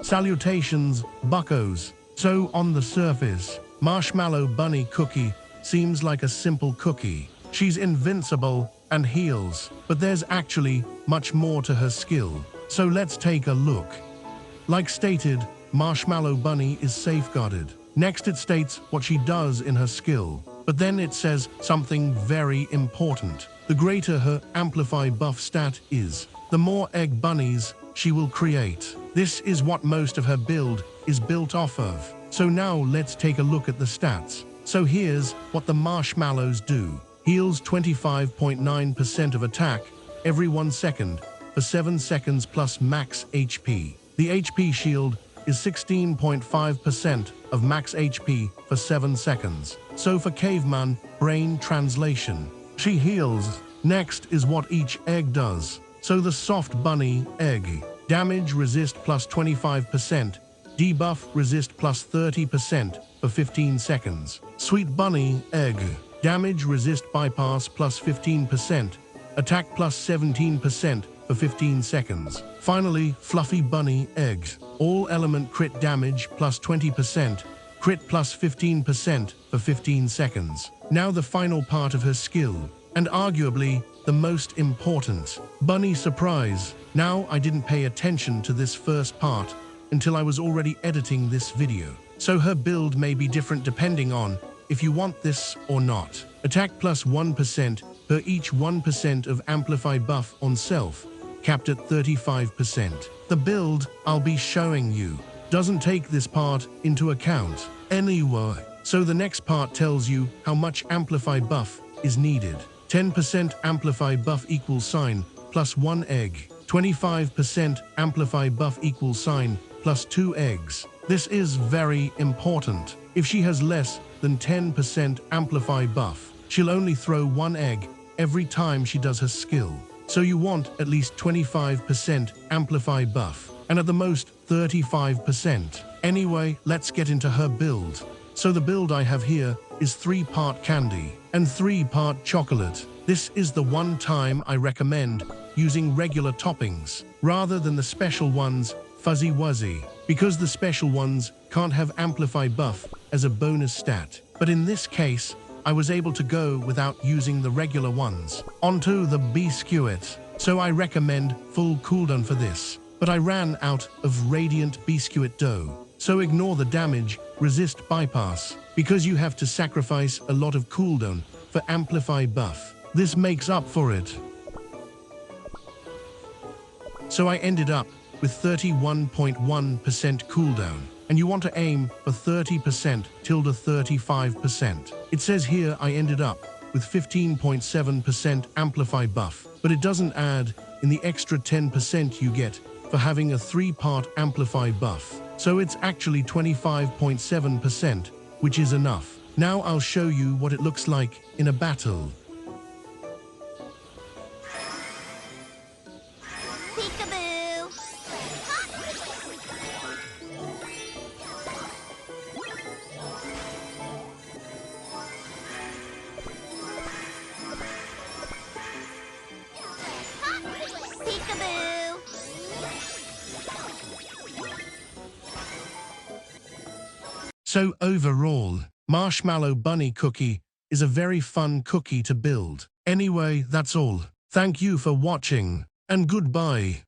Salutations, buccos. So on the surface, Marshmallow Bunny Cookie seems like a simple cookie. She's invincible and heals, but there's actually much more to her skill. So let's take a look. Like stated, Marshmallow Bunny is safeguarded. Next it states what she does in her skill, but then it says something very important. The greater her amplify buff stat is, the more egg bunnies she will create. This is what most of her build is built off of. So now let's take a look at the stats. So here's what the marshmallows do. Heals 25.9% of attack every 1 second for 7 seconds plus max HP. The HP shield is 16.5% of max HP for 7 seconds. So for caveman brain translation, she heals. Next is what each egg does. So the soft bunny egg, damage resist plus 25%, debuff resist plus 30% for 15 seconds. Sweet bunny egg, damage resist bypass plus 15%, attack plus 17% for 15 seconds. Finally, fluffy bunny egg, all element crit damage plus 20%, crit plus 15% for 15 seconds. Now the final part of her skill, and arguably the most important, bunny surprise. Now I didn't pay attention to this first part until I was already editing this video. So her build may be different depending on if you want this or not. Attack plus 1% per each 1% of amplify buff on self, capped at 35%. The build I'll be showing you doesn't take this part into account anyway. So the next part tells you how much amplify buff is needed. 10% amplify buff equals sign plus 1 egg. 25% amplify buff equals sign plus 2 eggs. This is very important. If she has less than 10% amplify buff, she'll only throw 1 egg every time she does her skill. So you want at least 25% amplify buff, and at the most 35%. Anyway, let's get into her build. So the build I have here is 3-part candy and 3-part chocolate. This is the one time I recommend using regular toppings rather than the special ones, fuzzy wuzzy, because the special ones can't have amplify buff as a bonus stat. But in this case, I was able to go without using the regular ones. Onto the biscuit. So I recommend full cooldown for this, but I ran out of radiant biscuit dough. So ignore the damage, resist bypass, because you have to sacrifice a lot of cooldown for amplify buff. This makes up for it. So I ended up with 31.1% cooldown, and you want to aim for 30% till the 35%. It says here I ended up with 15.7% amplify buff, but it doesn't add in the extra 10% you get for having a 3-part amplify buff. So it's actually 25.7%, which is enough. Now I'll show you what it looks like in a battle. Peekaboo! Peekaboo! So overall, Marshmallow Bunny Cookie is a very fun cookie to build. Anyway, that's all. Thank you for watching, and goodbye.